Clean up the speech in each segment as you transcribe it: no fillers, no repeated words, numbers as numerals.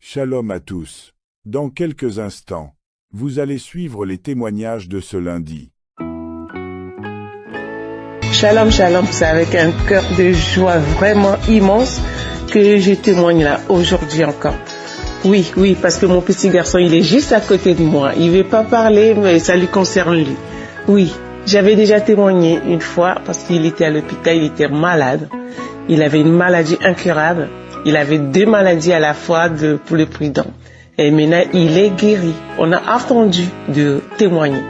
Shalom à tous. Dans quelques instants, vous allez suivre les témoignages de ce lundi. Shalom, shalom, c'est avec un cœur de joie vraiment immense que je témoigne là aujourd'hui encore. Oui, parce que mon petit garçon, il est juste à côté de moi. Il ne veut pas parler, mais ça lui concerne lui. Oui, j'avais déjà témoigné une fois parce qu'il était à l'hôpital, il était malade. Il avait une maladie incurable. Il avait 2 maladies à la fois pour le prudent. Et maintenant, il est guéri. On a attendu de témoigner.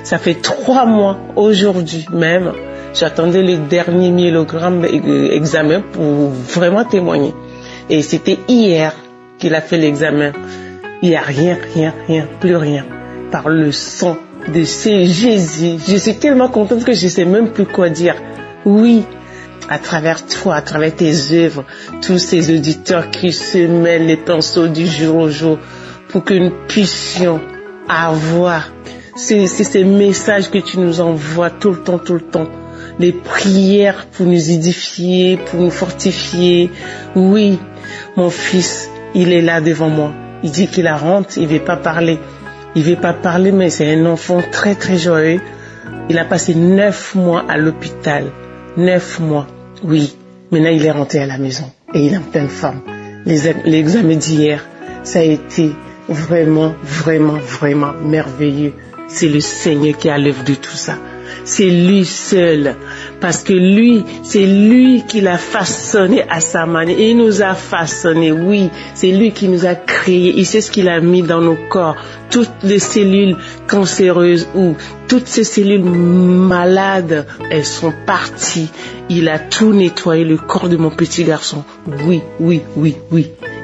Ça fait 3 mois aujourd'hui même. J'attendais le dernier myélogramme examen pour vraiment témoigner. Et c'était hier qu'il a fait l'examen. Il n'y a rien, plus rien. Par le sang de ce Jésus. Je suis tellement contente que je ne sais même plus quoi dire. Oui, à travers toi, à travers tes œuvres, tous ces auditeurs qui se mêlent les pinceaux du jour au jour pour que nous puissions avoir ces messages que tu nous envoies tout le temps. Les prières pour nous édifier, pour nous fortifier. Oui, mon fils, il est là devant moi. Il dit qu'il a honte, il veut pas parler. Mais c'est un enfant très très joyeux. Il a passé 9 mois à l'hôpital. 9 mois. Oui. Maintenant, il est rentré à la maison. Et il est en pleine forme. L'examen d'hier, ça a été vraiment merveilleux. C'est le Seigneur qui a l'œuvre de tout ça. C'est lui seul. Parce que c'est lui qui l'a façonné à sa manière. Il nous a façonné, oui. C'est lui qui nous a créés. Il sait ce qu'il a mis dans nos corps. Toutes les cellules cancéreuses ou toutes ces cellules malades, elles sont parties. Il a tout nettoyé, le corps de mon petit garçon. Oui.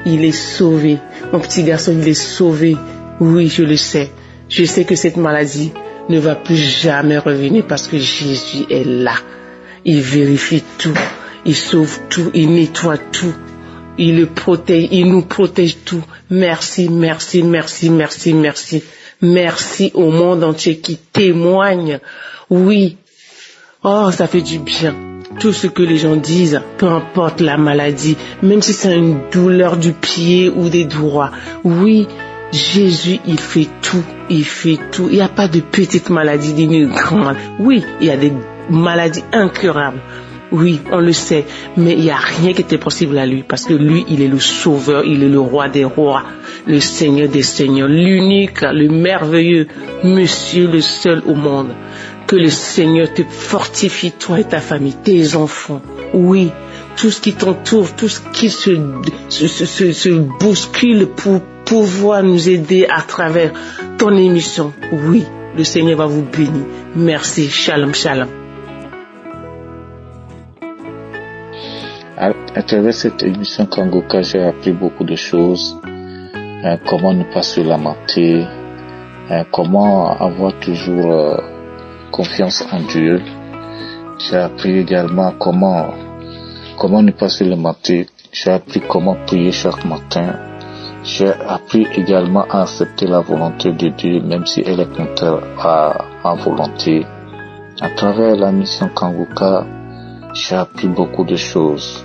Il est sauvé. Mon petit garçon, il est sauvé. Oui, je le sais. Je sais que cette maladie ne va plus jamais revenir parce que Jésus est là. Il vérifie tout, il sauve tout, il nettoie tout, il le protège, il nous protège tout. Merci. Merci au monde entier qui témoigne. Oui. Oh, ça fait du bien. Tout ce que les gens disent, peu importe la maladie, même si c'est une douleur du pied ou des doigts. Oui. Jésus, il fait tout. Il n'y a pas de petite maladie, ni de grande. Oui, il y a des maladies incurables. Oui, on le sait. Mais il n'y a rien qui était possible à lui. Parce que lui, il est le sauveur, il est le roi des rois, le Seigneur des seigneurs, l'unique, le merveilleux, monsieur le seul au monde. Que le Seigneur te fortifie, toi et ta famille, tes enfants. Oui, tout ce qui t'entoure, tout ce qui se bouscule pour pouvoir nous aider à travers ton émission. Oui, le Seigneur va vous bénir. Merci. Shalom. À travers cette émission Kangoka, j'ai appris beaucoup de choses. Comment ne pas se lamenter. Comment avoir toujours confiance en Dieu. J'ai appris également comment ne pas se lamenter. J'ai appris comment prier chaque matin. J'ai appris également à accepter la volonté de Dieu, même si elle est contraire à ma volonté. À travers la mission Kangoka, j'ai appris beaucoup de choses,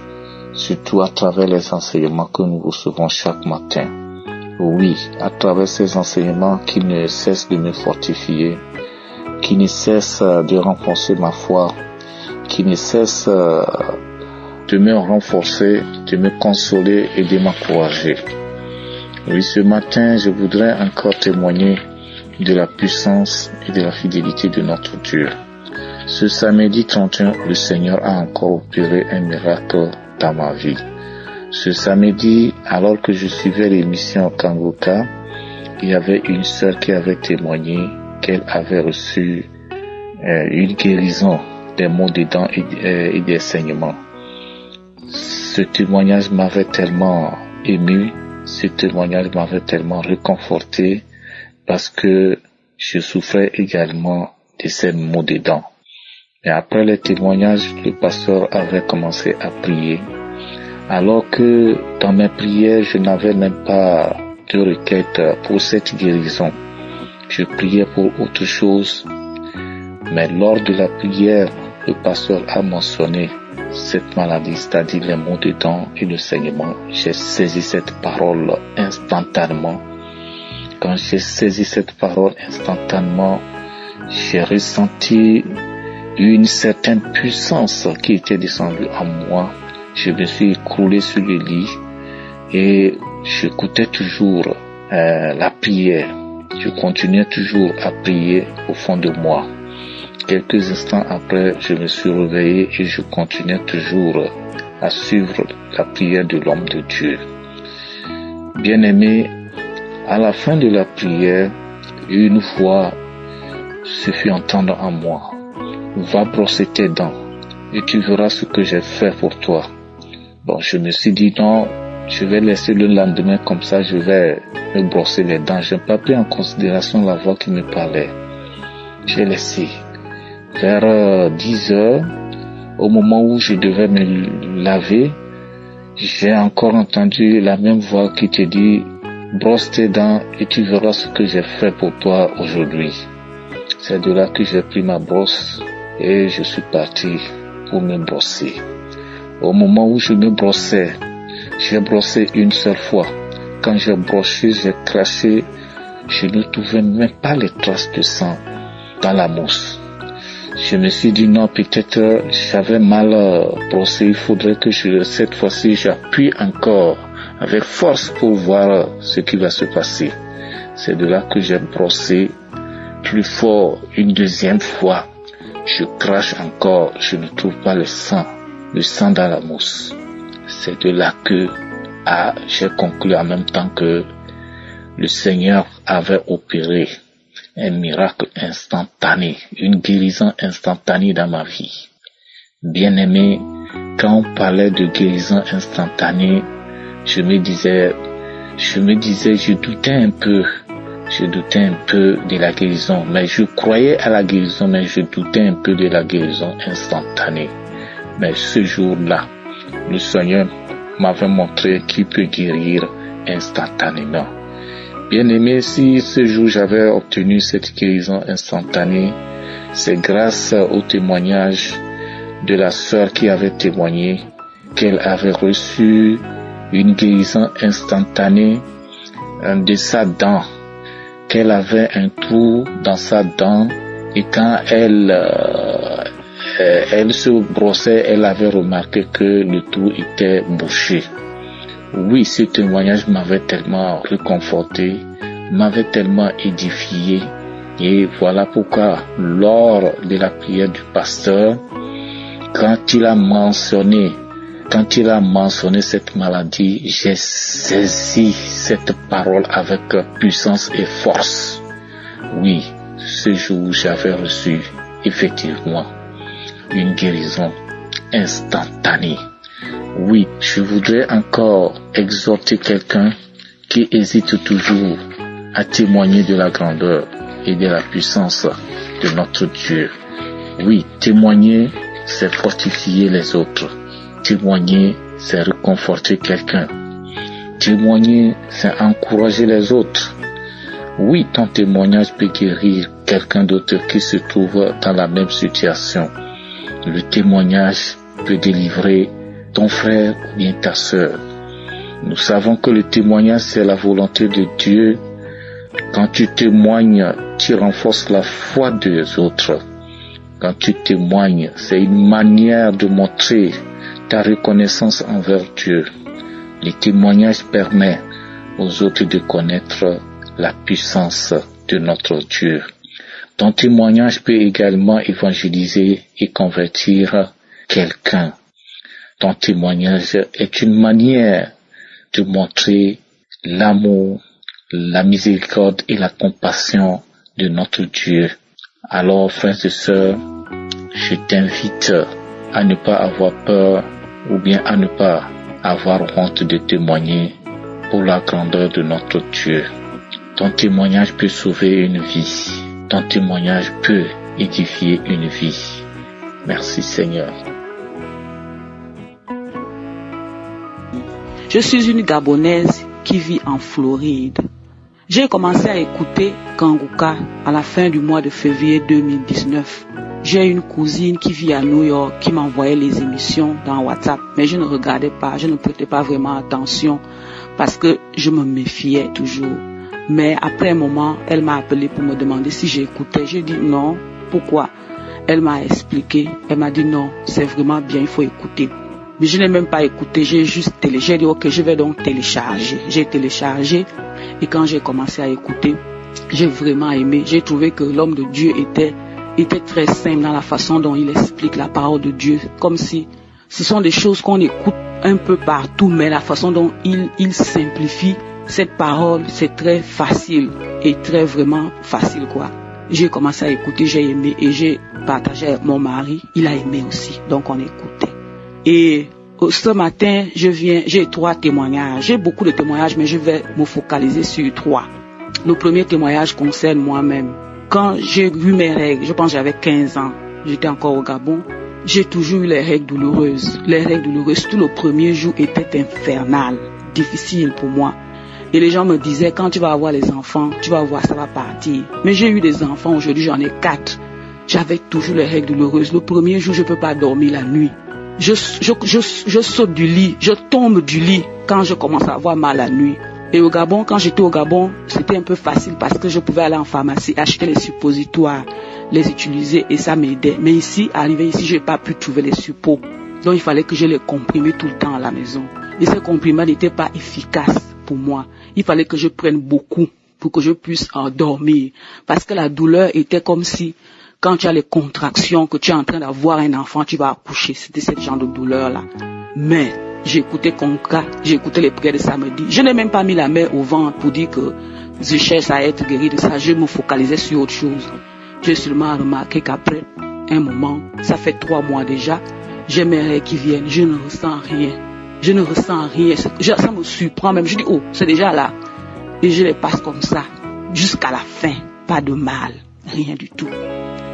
surtout à travers les enseignements que nous recevons chaque matin. Oui, à travers ces enseignements qui ne cessent de me fortifier, qui ne cessent de renforcer ma foi, qui ne cessent de me renforcer, de me consoler et de m'encourager. Oui, ce matin, je voudrais encore témoigner de la puissance et de la fidélité de notre Dieu. Ce samedi 31, le Seigneur a encore opéré un miracle dans ma vie. Ce samedi, alors que je suivais l'émission Kangoka, il y avait une sœur qui avait témoigné qu'elle avait reçu une guérison des maux de dents et des saignements. Ce témoignage m'avait tellement ému. Ce témoignage m'avait tellement réconforté parce que je souffrais également de ces maux de dents. Et après les témoignages, le pasteur avait commencé à prier. Alors que dans mes prières, je n'avais même pas de requête pour cette guérison. Je priais pour autre chose. Mais lors de la prière, le pasteur a mentionné cette maladie, c'est-à-dire les maux de dents et le saignement. J'ai saisi cette parole instantanément. Quand j'ai saisi cette parole instantanément, j'ai ressenti une certaine puissance qui était descendue en moi. Je me suis écroulé sur le lit et j'écoutais toujours la prière. Je continuais toujours à prier au fond de moi. Quelques instants après, je me suis réveillé et je continuais toujours à suivre la prière de l'homme de Dieu. Bien-aimé, à la fin de la prière, une voix se fit entendre en moi. Va brosser tes dents et tu verras ce que j'ai fait pour toi. Bon, je me suis dit non, je vais laisser le lendemain comme ça, je vais me brosser les dents. Je n'ai pas pris en considération la voix qui me parlait. J'ai laissé. Vers 10 heures, au moment où je devais me laver, j'ai encore entendu la même voix qui te dit brosse tes dents et tu verras ce que j'ai fait pour toi aujourd'hui. C'est de là que j'ai pris ma brosse et je suis parti pour me brosser. Au moment où je me brossais, j'ai brossé une seule fois. Quand j'ai brossé, j'ai craché, je ne trouvais même pas les traces de sang dans la mousse. Je me suis dit non, peut-être j'avais mal brossé, il faudrait que cette fois-ci j'appuie encore avec force pour voir ce qui va se passer. C'est de là que j'ai brossé plus fort une deuxième fois. Je crache encore, je ne trouve pas le sang dans la mousse. C'est de là que j'ai conclu en même temps que le Seigneur avait opéré un miracle instantané, une guérison instantanée dans ma vie. Bien-aimé, quand on parlait de guérison instantanée, je doutais un peu de la guérison, mais je croyais à la guérison, mais je doutais un peu de la guérison instantanée. Mais ce jour-là, le Seigneur m'avait montré qu'il peut guérir instantanément. Bien-aimé, si ce jour j'avais obtenu cette guérison instantanée, c'est grâce au témoignage de la sœur qui avait témoigné qu'elle avait reçu une guérison instantanée de sa dent, qu'elle avait un trou dans sa dent et quand elle se brossait, elle avait remarqué que le trou était bouché. Oui, ce témoignage m'avait tellement réconforté, m'avait tellement édifié. Et voilà pourquoi, lors de la prière du pasteur, quand il a mentionné cette maladie, j'ai saisi cette parole avec puissance et force. Oui, ce jour, j'avais reçu effectivement une guérison instantanée. Oui, je voudrais encore exhorter quelqu'un qui hésite toujours à témoigner de la grandeur et de la puissance de notre Dieu. Oui, témoigner, c'est fortifier les autres. Témoigner, c'est réconforter quelqu'un. Témoigner, c'est encourager les autres. Oui, ton témoignage peut guérir quelqu'un d'autre qui se trouve dans la même situation. Le témoignage peut délivrer ton frère ou bien ta sœur. Nous savons que le témoignage, c'est la volonté de Dieu. Quand tu témoignes, tu renforces la foi des autres. Quand tu témoignes, c'est une manière de montrer ta reconnaissance envers Dieu. Le témoignage permet aux autres de connaître la puissance de notre Dieu. Ton témoignage peut également évangéliser et convertir quelqu'un. Ton témoignage est une manière de montrer l'amour, la miséricorde et la compassion de notre Dieu. Alors, frères et sœurs, je t'invite à ne pas avoir peur ou bien à ne pas avoir honte de témoigner pour la grandeur de notre Dieu. Ton témoignage peut sauver une vie. Ton témoignage peut édifier une vie. Merci Seigneur. Je suis une Gabonaise qui vit en Floride. J'ai commencé à écouter Kanguka à la fin du mois de février 2019. J'ai une cousine qui vit à New York qui m'envoyait les émissions dans WhatsApp, mais je ne regardais pas, je ne prêtais pas vraiment attention parce que je me méfiais toujours. Mais après un moment, elle m'a appelé pour me demander si j'écoutais. J'ai dit non. Pourquoi? Elle m'a expliqué. Elle m'a dit non, c'est vraiment bien, il faut écouter. Mais je n'ai même pas écouté, j'ai juste téléchargé. J'ai dit ok, je vais donc télécharger. J'ai téléchargé et quand j'ai commencé à écouter, j'ai vraiment aimé. J'ai trouvé que l'homme de Dieu était très simple dans la façon dont il explique la parole de Dieu. Comme si ce sont des choses qu'on écoute un peu partout, mais la façon dont il simplifie cette parole, c'est très facile et très vraiment facile quoi. J'ai commencé à écouter, j'ai aimé et j'ai partagé avec mon mari. Il a aimé aussi, donc on écoutait. Et ce matin, j'ai 3 témoignages. J'ai beaucoup de témoignages, mais je vais me focaliser sur 3. Le premier témoignage concerne moi-même. Quand j'ai vu mes règles, je pense que j'avais 15 ans, j'étais encore au Gabon, j'ai toujours eu les règles douloureuses. Les règles douloureuses, tout le premier jour était infernal, difficile pour moi. Et les gens me disaient, quand tu vas avoir les enfants, tu vas voir, ça va partir. Mais j'ai eu des enfants, aujourd'hui j'en ai 4. J'avais toujours les règles douloureuses. Le premier jour, je ne peux pas dormir la nuit. Je saute du lit, je tombe du lit quand je commence à avoir mal la nuit. Et au Gabon, quand j'étais au Gabon, c'était un peu facile parce que je pouvais aller en pharmacie, acheter les suppositoires, les utiliser et ça m'aidait. Mais ici, arrivé ici, je n'ai pas pu trouver les suppos. Donc il fallait que je les comprime tout le temps à la maison. Et ces comprimés n'étaient pas efficaces pour moi. Il fallait que je prenne beaucoup pour que je puisse endormir. Parce que la douleur était comme si, quand tu as les contractions, que tu es en train d'avoir un enfant, tu vas accoucher. C'était ce genre de douleur-là. Mais j'ai écouté Conca, j'ai écouté les prières de samedi. Je n'ai même pas mis la main au ventre pour dire que je cherche à être guéri de ça. Je me focalisais sur autre chose. J'ai seulement remarqué qu'après un moment, ça fait 3 mois déjà, j'ai mes règles qui viennent, je ne ressens rien. Je ne ressens rien. Ça me surprend même. Je dis, oh, c'est déjà là. Et je les passe comme ça, jusqu'à la fin. Pas de mal, rien du tout.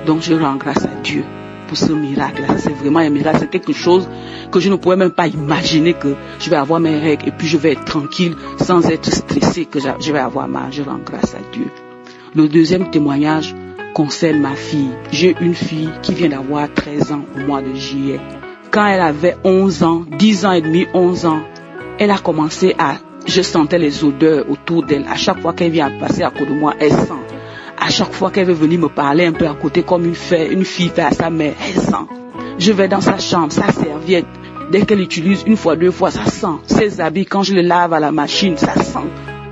Donc je rends grâce à Dieu pour ce miracle-là. C'est vraiment un miracle. C'est quelque chose que je ne pouvais même pas imaginer que je vais avoir mes règles et puis je vais être tranquille sans être stressé que je vais avoir mal. Je rends grâce à Dieu. Le deuxième témoignage concerne ma fille. J'ai une fille qui vient d'avoir 13 ans au mois de juillet. Quand elle avait 11 ans, 10 ans et demi, 11 ans, elle a commencé je sentais les odeurs autour d'elle. À chaque fois qu'elle vient passer à côté de moi, elle sent. À chaque fois qu'elle veut venir me parler un peu à côté comme une fille fait à sa mère, elle sent. Je vais dans sa chambre, sa serviette. Dès qu'elle utilise 1 fois, 2 fois, ça sent. Ses habits, quand je les lave à la machine, ça sent.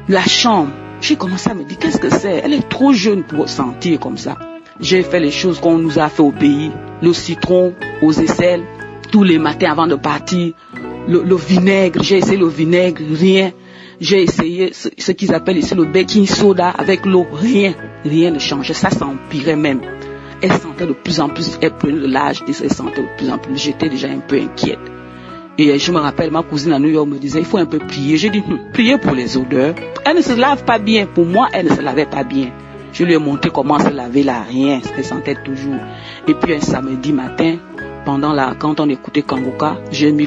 La chambre, j'ai commencé à me dire, qu'est-ce que c'est? Elle est trop jeune pour sentir comme ça. J'ai fait les choses qu'on nous a fait au pays. Le citron aux aisselles, tous les matins avant de partir. Le vinaigre, j'ai essayé le vinaigre, rien. J'ai essayé ce qu'ils appellent ici le baking soda avec l'eau, rien ne changeait, ça s'empirait même. Elle sentait de plus en plus, elle prenait de l'âge et elle sentait de plus en plus, j'étais déjà un peu inquiète. Et je me rappelle, ma cousine à New York me disait, il faut un peu prier. J'ai dit, prier pour les odeurs. Elle ne se lave pas bien, pour moi, elle ne se lavait pas bien. Je lui ai montré comment se laver là, rien, elle sentait toujours. Et puis un samedi matin, quand on écoutait Kangoka, j'ai mis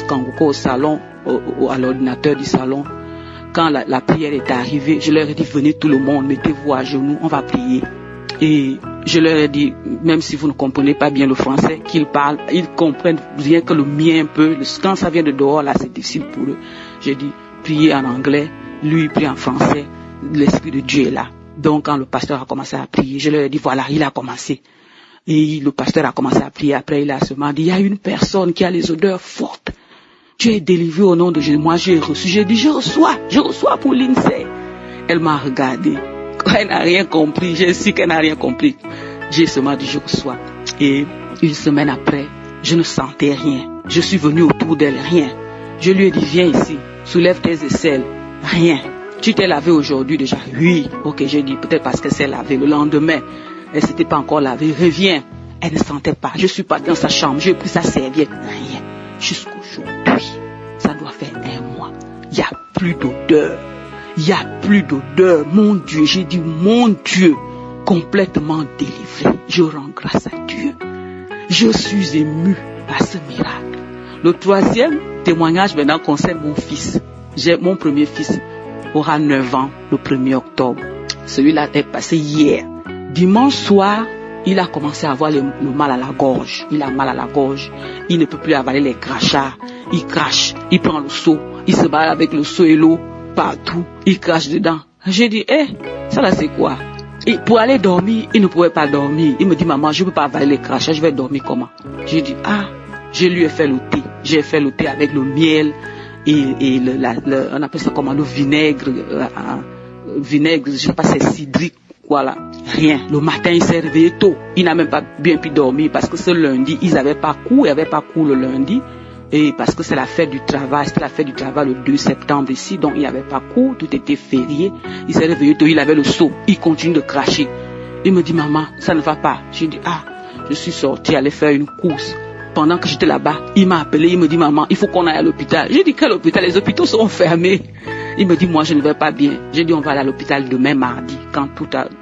Kangoka au salon, à l'ordinateur du salon. Quand la prière est arrivée, je leur ai dit, venez tout le monde, mettez-vous à genoux, on va prier. Et je leur ai dit, même si vous ne comprenez pas bien le français, qu'ils parlent, ils comprennent rien que le mien un peu. Quand ça vient de dehors, là, c'est difficile pour eux. J'ai dit, priez en anglais, lui prie en français, l'Esprit de Dieu est là. Donc quand le pasteur a commencé à prier, je leur ai dit, voilà, il a commencé. Et le pasteur a commencé à prier. Après, il a seulement dit, il y a une personne qui a les odeurs fortes. Tu es délivré au nom de Jésus. Moi, j'ai reçu. J'ai dit, je reçois pour l'INSEE. Elle m'a regardé. Elle n'a rien compris. J'ai su qu'elle n'a rien compris. J'ai seulement dit, je reçois. Et 1 semaine après, je ne sentais rien. Je suis venu autour d'elle, rien. Je lui ai dit, viens ici, soulève tes aisselles. Rien. Tu t'es lavé aujourd'hui déjà? Oui. Ok, j'ai dit, peut-être parce qu'elle s'est lavée. Le lendemain, elle ne s'était pas encore lavée. Reviens. Elle ne sentait pas. Je suis parti dans sa chambre. J'ai pris sa serviette. Rien. Jusqu'aujourd'hui. Ça doit faire 1 mois. Il n'y a plus d'odeur. Il n'y a plus d'odeur. Mon Dieu, j'ai dit, mon Dieu, complètement délivré. Je rends grâce à Dieu. Je suis ému par ce miracle. Le troisième témoignage maintenant concerne mon fils. Mon premier fils aura 9 ans le 1er octobre. Celui-là est passé hier. Dimanche soir, il a commencé à avoir le mal à la gorge. Il a mal à la gorge. Il ne peut plus avaler les crachats. Il crache. Il prend le seau. Il se bat avec le seau et l'eau partout. Il crache dedans. J'ai dit, ça là c'est quoi? Et pour aller dormir, il ne pouvait pas dormir. Il me dit, maman, je ne peux pas avaler les crachats. Je vais dormir comment? J'ai dit, je lui ai fait le thé. J'ai fait le thé avec le miel et on appelle ça comment? Le vinaigre. Vinaigre, je ne sais pas, c'est cidrique. Voilà, rien. Le matin, il s'est réveillé tôt. Il n'a même pas bien pu dormir parce que ce lundi, ils n'avaient pas cours. Il n'y avait pas cours le lundi. Et parce que c'est la fête du travail. C'était la fête du travail le 2 septembre ici. Donc, il n'y avait pas cours. Tout était férié. Il s'est réveillé tôt. Il avait le seau. Il continue de cracher. Il me dit, maman, ça ne va pas. J'ai dit, je suis sorti aller faire une course. Pendant que j'étais là-bas, il m'a appelé. Il me dit, maman, il faut qu'on aille à l'hôpital. J'ai dit, quel hôpital? Les hôpitaux sont fermés. Il me dit, moi, je ne vais pas bien. J'ai dit, on va aller à l'hôpital demain mardi, quand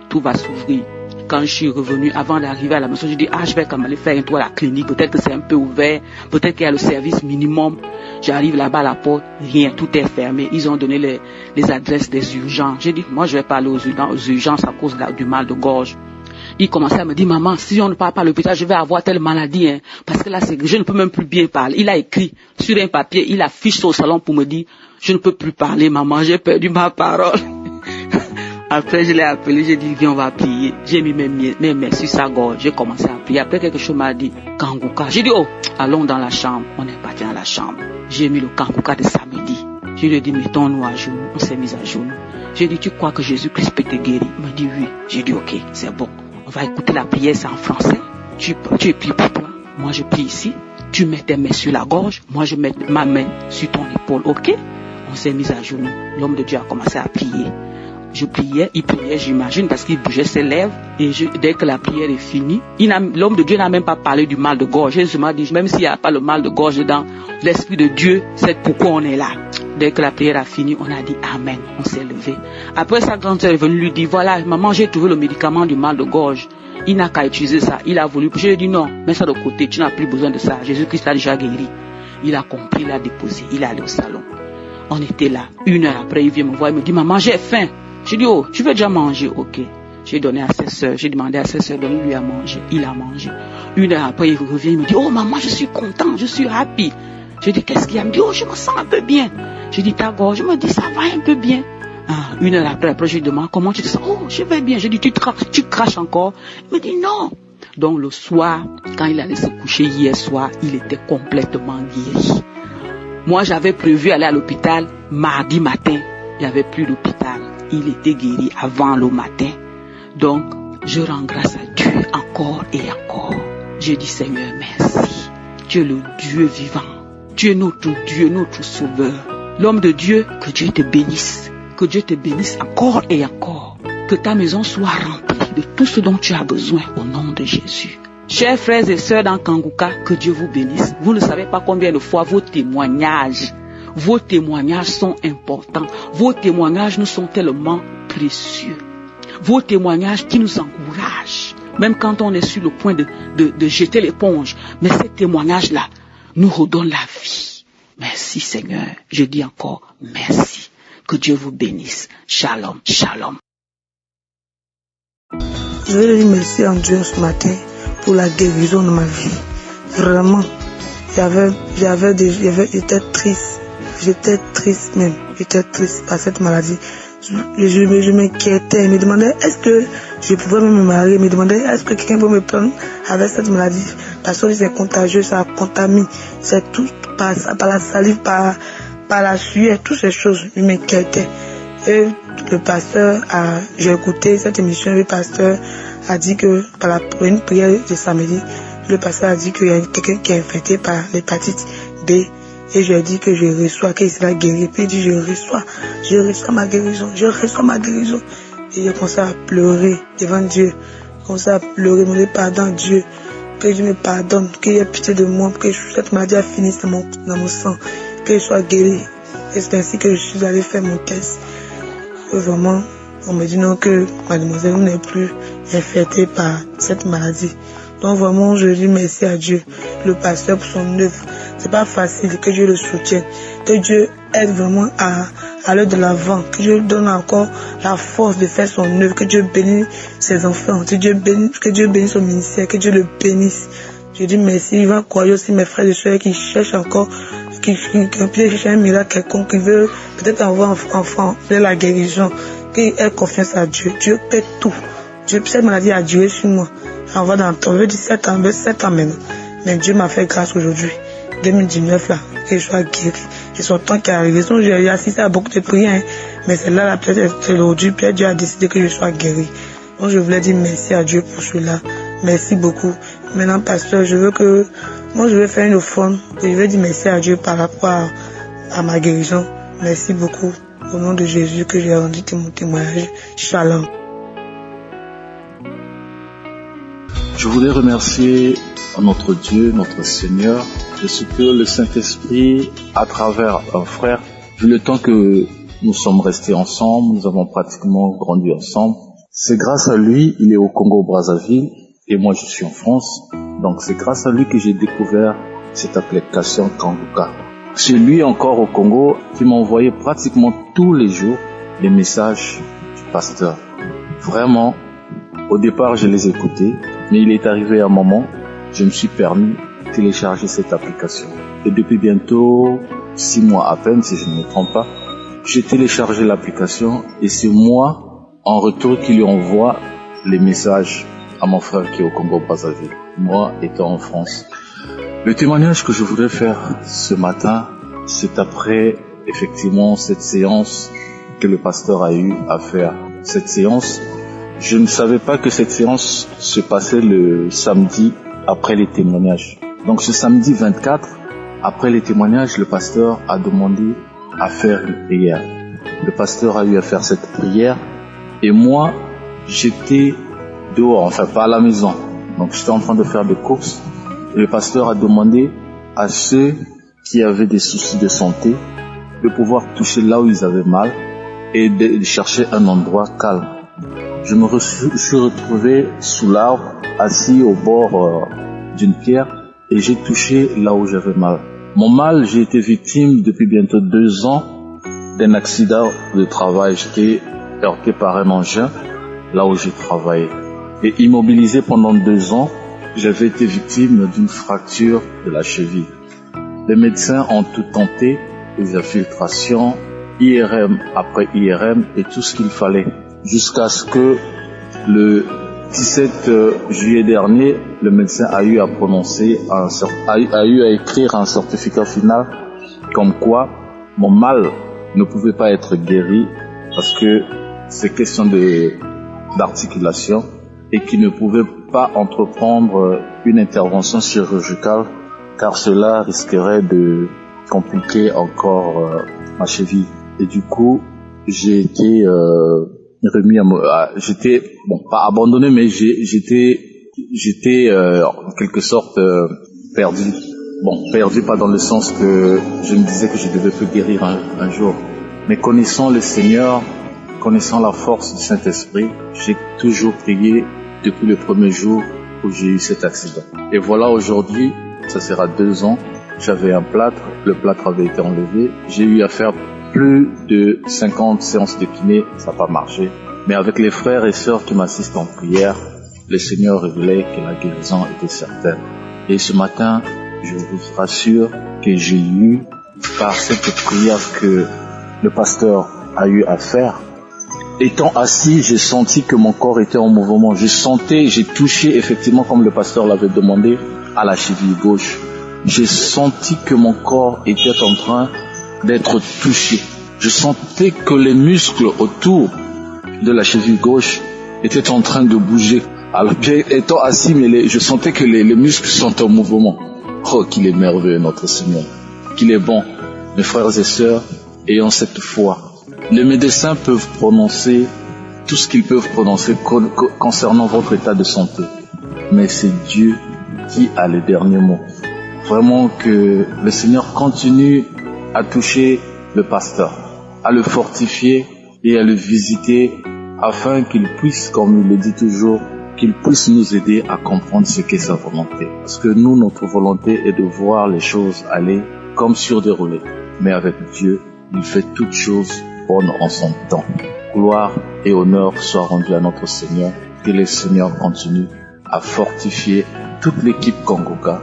tout va s'ouvrir. Quand je suis revenu, avant d'arriver à la maison, j'ai dit, je vais quand même aller faire un tour à la clinique. Peut-être que c'est un peu ouvert. Peut-être qu'il y a le service minimum. J'arrive là-bas à la porte. Rien, tout est fermé. Ils ont donné les adresses des urgences. J'ai dit, moi, je vais pas aller aux urgences à cause du mal de gorge. Il commençait à me dire, maman, si on ne part pas à l'hôpital, je vais avoir telle maladie, hein. Parce que là, je ne peux même plus bien parler. Il a écrit sur un papier, il affiche au salon pour me dire, je ne peux plus parler, maman, j'ai perdu ma parole. Après, je l'ai appelé, j'ai dit, viens, on va prier. J'ai mis mes mains sur sa gorge, j'ai commencé à prier. Après, quelque chose m'a dit, Kanguka. J'ai dit, allons dans la chambre. On est parti dans la chambre. J'ai mis le Kanguka de samedi. Je lui ai dit, mettons-nous à genoux. On s'est mis à genoux. J'ai dit, tu crois que Jésus-Christ peut te guérir? Il m'a dit, oui. J'ai dit, ok, c'est bon. On va écouter la prière, c'est en français. Tu pries pour toi. Moi, je prie ici. Tu mets tes mains sur la gorge. Moi, je mets ma main sur ton épaule, ok? On s'est mis à genoux. L'homme de Dieu a commencé à prier. Je priais, il priait, j'imagine, parce qu'il bougeait ses lèvres. Et dès que la prière est finie, l'homme de Dieu n'a même pas parlé du mal de gorge. Jésus m'a dit, même s'il n'y a pas le mal de gorge dedans, l'Esprit de Dieu sait pourquoi on est là. Dès que la prière a fini, on a dit Amen. On s'est levé. Après, sa grande sœur est venue lui dire, voilà, maman, j'ai trouvé le médicament du mal de gorge. Il n'a qu'à utiliser ça. Il a voulu. Je lui ai dit, non, mets ça de côté, tu n'as plus besoin de ça. Jésus-Christ l'a déjà guéri. Il a compris, il l'a déposé. Il est allé au salon. On était là. 1 heure après, il vient me voir, il me dit, maman, j'ai faim. J'ai dit, tu veux déjà manger? Ok. J'ai donné à ses sœurs. J'ai demandé à ses sœurs de lui à manger. Il a mangé. 1 heure après, il revient, il me dit, maman, je suis content, je suis happy. J'ai dit, qu'est-ce qu'il y a? Il me dit, je me sens un peu bien. J'ai dit, ta gorge? Je me dis, ça va un peu bien. 1 heure après, je lui demande, comment tu te sens? Je vais bien. J'ai dit, tu craches encore? Il me dit, non. Donc, le soir, quand il allait se coucher hier soir, il était complètement guéri. Moi, j'avais prévu aller à l'hôpital mardi matin. Il n'y avait plus d'hôpital. Il était guéri avant le matin. Donc, je rends grâce à Dieu encore et encore. Je dis, Seigneur, merci. Tu es le Dieu vivant. Tu es notre Dieu, notre Sauveur. L'homme de Dieu, que Dieu te bénisse. Que Dieu te bénisse encore et encore. Que ta maison soit remplie de tout ce dont tu as besoin au nom de Jésus. Chers frères et sœurs dans Kanguka, que Dieu vous bénisse. Vous ne savez pas combien de fois vos témoignages sont importants. Vos témoignages nous sont tellement précieux. Vos témoignages qui nous encouragent. Même quand on est sur le point de jeter l'éponge. Mais ces témoignages-là nous redonnent la vie. Merci Seigneur. Je dis encore merci. Que Dieu vous bénisse. Shalom, shalom. Je veux dire merci à Dieu ce matin pour la guérison de ma vie. Vraiment, j'étais triste. J'étais triste même. J'étais triste par cette maladie. Je m'inquiétais. Je me demandais est-ce que je pouvais me marier. Je me demandais est-ce que quelqu'un peut me prendre avec cette maladie. Parce que c'est contagieux, ça contamine. C'est tout par la salive, par la sueur, toutes ces choses. Je m'inquiétais. Et le pasteur j'ai écouté cette émission, le pasteur a dit que par une prière de samedi, le pasteur a dit qu'il y a quelqu'un qui est infecté par l'hépatite B. Et je lui ai dit que je reçois, qu'il sera guéri. Puis il dit, je reçois ma guérison. Et j'ai commencé à pleurer devant Dieu. J'ai commencé à pleurer, demander pardon à Dieu. Que Dieu me pardonne, qu'il ait pitié de moi, que cette maladie a fini dans mon sang, que je sois guéri. Et c'est ainsi que je suis allé faire mon test. Et vraiment, on me dit non que mademoiselle n'est plus infectée par cette maladie. Donc vraiment, je dis merci à Dieu, le pasteur pour son œuvre. C'est pas facile, que Dieu le soutienne, que Dieu aide vraiment à aller de l'avant, que Dieu donne encore la force de faire son œuvre, que Dieu bénisse ses enfants, que Dieu bénisse son ministère, que Dieu le bénisse. Je dis merci, il va croire aussi mes frères et sœurs qui cherchent encore, qui cherchent un miracle quelconque, qui veulent peut-être avoir un enfant, la guérison, qui aient confiance à Dieu. Dieu peut tout. Cette maladie a duré sur moi. On va dans le 17 ans maintenant. Mais Dieu m'a fait grâce aujourd'hui, 2019 là, que je sois guéri. C'est son temps qui est arrivé. J'ai assisté à beaucoup de prières, mais celle-là, là, peut-être aujourd'hui, peut-être Dieu a décidé que je sois guéri. Donc je voulais dire merci à Dieu pour cela. Merci beaucoup. Maintenant, pasteur, je vais faire une offrande et je vais dire merci à Dieu par rapport à ma guérison. Merci beaucoup. Au nom de Jésus que j'ai rendu mon témoignage. Shalom. Je voulais remercier notre Dieu, notre Seigneur, de ce que le Saint-Esprit, à travers un frère, vu le temps que nous sommes restés ensemble, nous avons pratiquement grandi ensemble. C'est grâce à lui, il est au Congo-Brazzaville et moi je suis en France. Donc c'est grâce à lui que j'ai découvert cette application Kanguka. C'est lui encore au Congo qui m'a envoyé pratiquement tous les jours les messages du pasteur. Vraiment, au départ je les écoutais, mais il est arrivé un moment, je me suis permis de télécharger cette application. Et depuis bientôt 6 mois à peine, si je ne me trompe pas, j'ai téléchargé l'application et c'est moi, en retour, qui lui envoie les messages à mon frère qui est au Congo-Brazzaville, moi étant en France. Le témoignage que je voudrais faire ce matin, c'est après effectivement cette séance que le pasteur a eu à faire. Cette séance, je ne savais pas que cette séance se passait le samedi après les témoignages. Donc ce samedi 24, après les témoignages, le pasteur a demandé à faire une prière. Le pasteur a eu à faire cette prière et moi, j'étais dehors, enfin pas à la maison. Donc j'étais en train de faire des courses et le pasteur a demandé à ceux qui avaient des soucis de santé de pouvoir toucher là où ils avaient mal et de chercher un endroit calme. Je me suis retrouvé sous l'arbre, assis au bord d'une pierre et j'ai touché là où j'avais mal. Mon mal, j'ai été victime depuis bientôt 2 ans d'un accident de travail. J'étais heurté par un engin là où j'ai travaillé. Et immobilisé pendant 2 ans, j'avais été victime d'une fracture de la cheville. Les médecins ont tout tenté, les infiltrations, IRM après IRM et tout ce qu'il fallait. Jusqu'à ce que le 17 juillet dernier, le médecin a eu à écrire un certificat final comme quoi mon mal ne pouvait pas être guéri parce que c'est question d'articulation et qu'il ne pouvait pas entreprendre une intervention chirurgicale car cela risquerait de compliquer encore ma cheville. Et du coup, j'ai été remis j'étais pas abandonné, mais j'étais en quelque sorte perdu. Perdu pas dans le sens que je me disais que je devais plus guérir un jour, mais connaissant le Seigneur, connaissant la force du Saint-Esprit, j'ai toujours prié depuis le premier jour où j'ai eu cet accident. Et voilà, aujourd'hui, ça sera 2 ans, j'avais un plâtre, le plâtre avait été enlevé, j'ai eu à faire plus de 50 séances de kiné, ça n'a pas marché. Mais avec les frères et sœurs qui m'assistent en prière, le Seigneur révélait que la guérison était certaine. Et ce matin, je vous rassure que j'ai eu, par cette prière que le pasteur a eu à faire, étant assis, j'ai senti que mon corps était en mouvement. J'ai touché effectivement, comme le pasteur l'avait demandé, à la cheville gauche. J'ai senti que mon corps était en train d'être touché. Je sentais que les muscles autour de la cheville gauche étaient en train de bouger. Alors, étant assis, mais je sentais que les muscles sont en mouvement. Oh, qu'il est merveilleux, notre Seigneur. Qu'il est bon. Mes frères et sœurs, ayant cette foi. Les médecins peuvent prononcer tout ce qu'ils peuvent prononcer concernant votre état de santé. Mais c'est Dieu qui a le dernier mot. Vraiment que le Seigneur continue à toucher le pasteur, à le fortifier et à le visiter afin qu'il puisse, comme il le dit toujours, qu'il puisse nous aider à comprendre ce qu'est sa volonté. Parce que nous, notre volonté est de voir les choses aller comme sur des roulets. Mais avec Dieu, Il fait toutes choses bonnes en son temps. Gloire et honneur soient rendus à notre Seigneur. Que le Seigneur continue à fortifier toute l'équipe Kangoka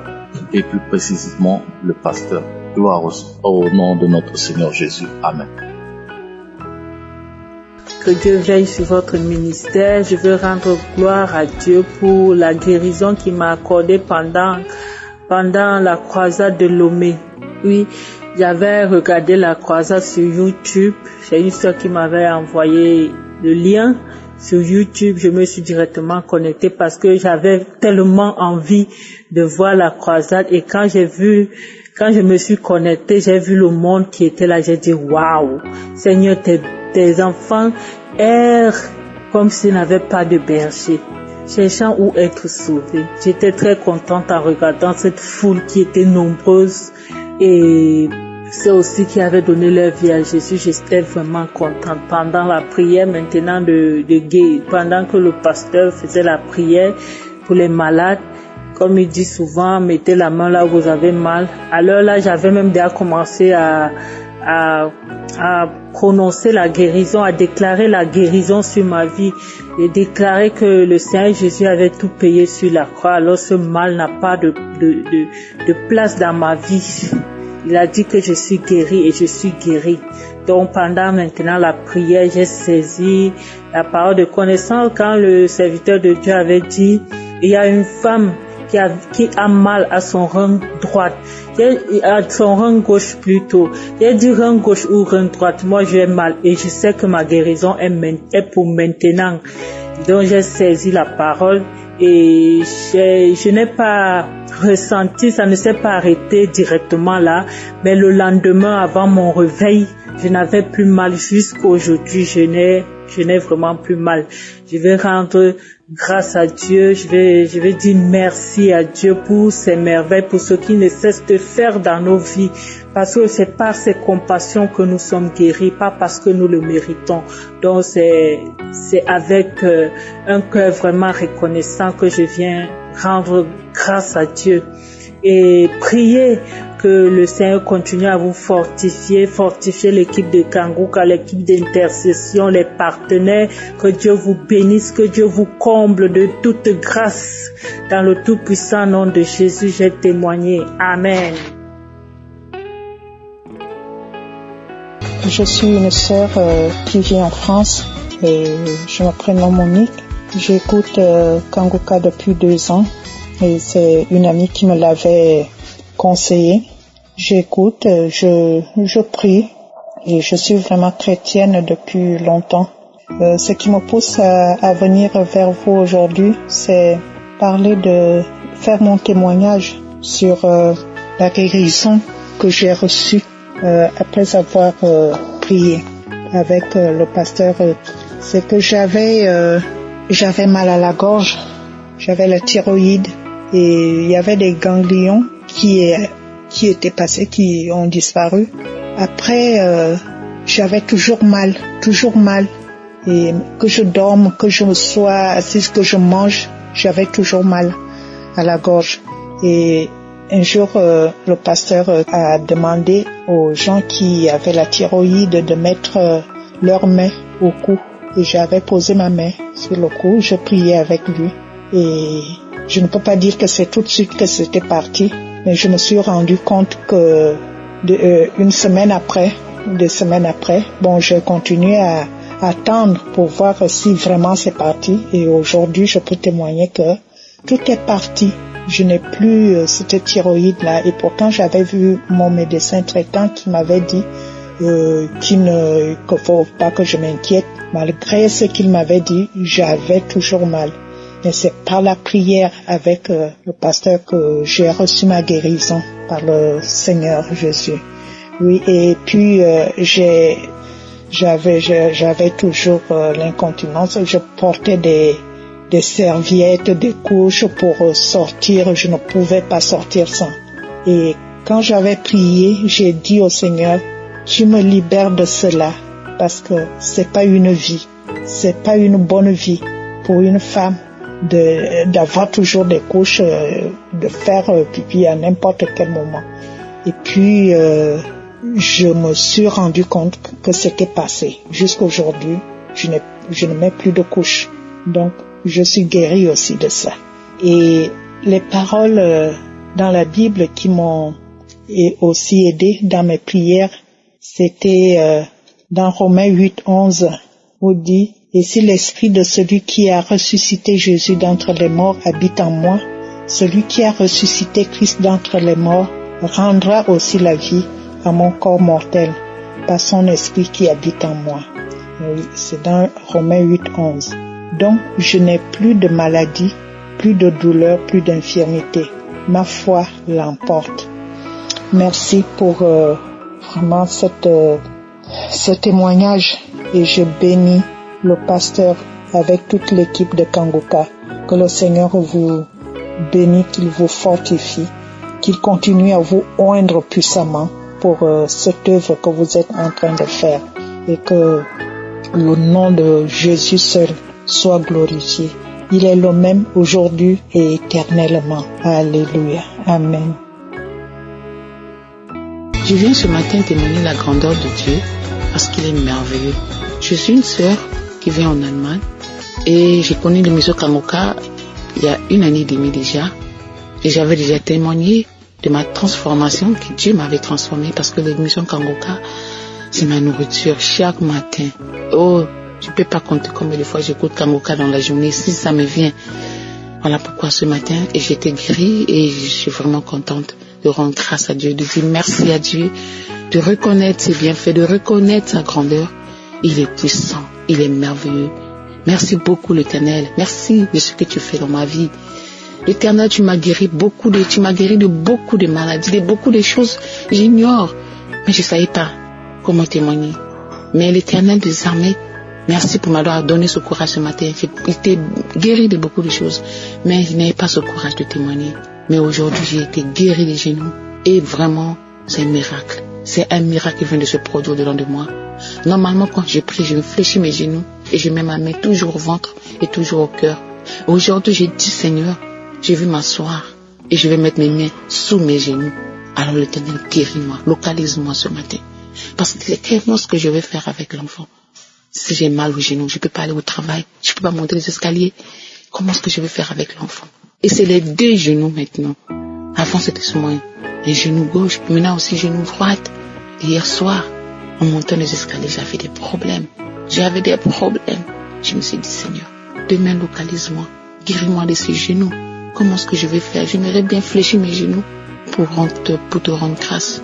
et plus précisément le pasteur. Gloire au nom de notre Seigneur Jésus. Amen. Que Dieu veille sur votre ministère. Je veux rendre gloire à Dieu pour la guérison qu'il m'a accordée pendant la croisade de Lomé. Oui, j'avais regardé la croisade sur YouTube. J'ai une soeur qui m'avait envoyé le lien sur YouTube. Je me suis directement connectée parce que j'avais tellement envie de voir la croisade. Et quand je me suis connectée, j'ai vu le monde qui était là. J'ai dit, waouh, Seigneur, tes enfants errent comme s'ils n'avaient pas de berger, cherchant où être sauvés. J'étais très contente en regardant cette foule qui était nombreuse et c'est aussi qui avait donné leur vie à Jésus. J'étais vraiment contente. Pendant la prière maintenant de guérison, pendant que le pasteur faisait la prière pour les malades, comme il dit souvent, mettez la main là où vous avez mal. Alors là, j'avais même déjà commencé à prononcer la guérison, à déclarer la guérison sur ma vie et déclarer que le Seigneur Jésus avait tout payé sur la croix. Alors ce mal n'a pas de place dans ma vie. Il a dit que je suis guérie et je suis guérie. Donc pendant maintenant la prière, j'ai saisi la parole de connaissance quand le serviteur de Dieu avait dit, il y a une femme qui a mal à son rein droit, à son rein gauche plutôt. J'ai dit rein gauche ou rein droite, moi j'ai mal et je sais que ma guérison est pour maintenant. Donc j'ai saisi la parole et je n'ai pas ressenti, ça ne s'est pas arrêté directement là, mais le lendemain avant mon réveil, je n'avais plus mal. Jusqu'aujourd'hui, je n'ai vraiment plus mal. Je vais rendre grâce à Dieu, je vais dire merci à Dieu pour ses merveilles, pour ce qu'il ne cesse de faire dans nos vies, parce que c'est par ses compassions que nous sommes guéris, pas parce que nous le méritons. Donc c'est avec un cœur vraiment reconnaissant que je viens rendre grâce à Dieu et prier que le Seigneur continue à vous fortifier l'équipe de Kangoka, l'équipe d'intercession, les partenaires, que Dieu vous bénisse, que Dieu vous comble de toute grâce. Dans le tout-puissant nom de Jésus, j'ai témoigné. Amen. Je suis une sœur qui vit en France et je me prénomme Monique. J'écoute Kangoka depuis 2 ans et c'est une amie qui me l'avait conseillé. J'écoute, je prie et je suis vraiment chrétienne depuis longtemps. Ce qui me pousse à venir vers vous aujourd'hui, c'est faire mon témoignage sur la guérison que j'ai reçue après avoir prié avec le pasteur. C'est que j'avais mal à la gorge, j'avais la thyroïde et il y avait des ganglions qui étaient passés, qui ont disparu. Après, j'avais toujours mal. Et que je dorme, que je sois assise, que je mange, j'avais toujours mal à la gorge. Et un jour, le pasteur a demandé aux gens qui avaient la thyroïde de mettre leurs mains au cou. Et j'avais posé ma main sur le cou, je priais avec lui. Et je ne peux pas dire que c'est tout de suite que c'était parti, mais je me suis rendu compte que 2 semaines après, bon, j'ai continué à attendre pour voir si vraiment c'est parti. Et aujourd'hui, je peux témoigner que tout est parti. Je n'ai plus cette thyroïde-là. Et pourtant, j'avais vu mon médecin traitant qui m'avait dit qu'il faut pas que je m'inquiète. Malgré ce qu'il m'avait dit, j'avais toujours mal. Mais c'est par la prière avec le pasteur que j'ai reçu ma guérison par le Seigneur Jésus. Oui, et puis j'avais toujours l'incontinence. Je portais des serviettes, des couches pour sortir. Je ne pouvais pas sortir sans. Et quand j'avais prié, j'ai dit au Seigneur, tu me libères de cela, parce que c'est pas une vie, c'est pas une bonne vie pour une femme d'avoir toujours des couches, de faire pipi à n'importe quel moment. Et puis je me suis rendu compte que c'était passé. Jusqu'aujourd'hui, je ne mets plus de couches. Donc, je suis guérie aussi de ça. Et les paroles dans la Bible qui m'ont aussi aidé dans mes prières, c'était dans Romains 8:11, où dit « Et si l'esprit de celui qui a ressuscité Jésus d'entre les morts habite en moi, celui qui a ressuscité Christ d'entre les morts rendra aussi la vie à mon corps mortel par son esprit qui habite en moi. » Oui, c'est dans Romains 8:11. Donc, je n'ai plus de maladie, plus de douleur, plus d'infirmité. Ma foi l'emporte. Merci pour vraiment ce témoignage et je bénis le pasteur avec toute l'équipe de Kangoka. Que le Seigneur vous bénisse, qu'il vous fortifie, qu'il continue à vous oindre puissamment pour cette œuvre que vous êtes en train de faire et que le nom de Jésus seul soit glorifié. Il est le même aujourd'hui et éternellement. Alléluia. Amen. Je viens ce matin témoigner la grandeur de Dieu parce qu'il est merveilleux. Je suis une sœur qui vient en Allemagne et j'ai connu l'émission Kangoka il y a 1 année et demie déjà et j'avais déjà témoigné de ma transformation que Dieu m'avait transformée parce que l'émission Kangoka c'est ma nourriture chaque matin. Oh, je ne peux pas compter combien de fois j'écoute Kangoka dans la journée si ça me vient. Voilà pourquoi ce matin j'ai été guérie et je suis vraiment contente de rendre grâce à Dieu, de dire merci à Dieu, de reconnaître ses bienfaits, de reconnaître sa grandeur. Il est puissant, il est merveilleux. Merci beaucoup l'Éternel, merci de ce que tu fais dans ma vie. L'Éternel, tu m'as guéri de beaucoup de maladies, de beaucoup de choses, j'ignore, mais je ne savais pas comment témoigner. Mais l'Éternel des armées, merci pour m'avoir donné ce courage ce matin. J'ai été guéri de beaucoup de choses, mais je n'avais pas ce courage de témoigner. Mais aujourd'hui, j'ai été guéri des genoux. Et vraiment, c'est un miracle. C'est un miracle qui vient de se produire dedans de moi. Normalement, quand je prie, je fléchis mes genoux et je mets ma main toujours au ventre et toujours au cœur. Aujourd'hui, j'ai dit, Seigneur, je vais m'asseoir et je vais mettre mes mains sous mes genoux. Alors l'Éternel guéris-moi, localise-moi ce matin. Parce que c'est clairement ce que je vais faire avec l'enfant. Si j'ai mal aux genoux, je ne peux pas aller au travail, je ne peux pas monter les escaliers. Comment est-ce que je vais faire avec l'enfant? Et c'est les 2 genoux maintenant. Avant c'était seulement un genou gauche, maintenant aussi genou droite. Et hier soir, en montant les escaliers, j'avais des problèmes. Je me suis dit, Seigneur, demain localise-moi, guéris-moi de ces genoux. Comment est-ce que je vais faire? J'aimerais bien fléchir mes genoux pour te rendre grâce.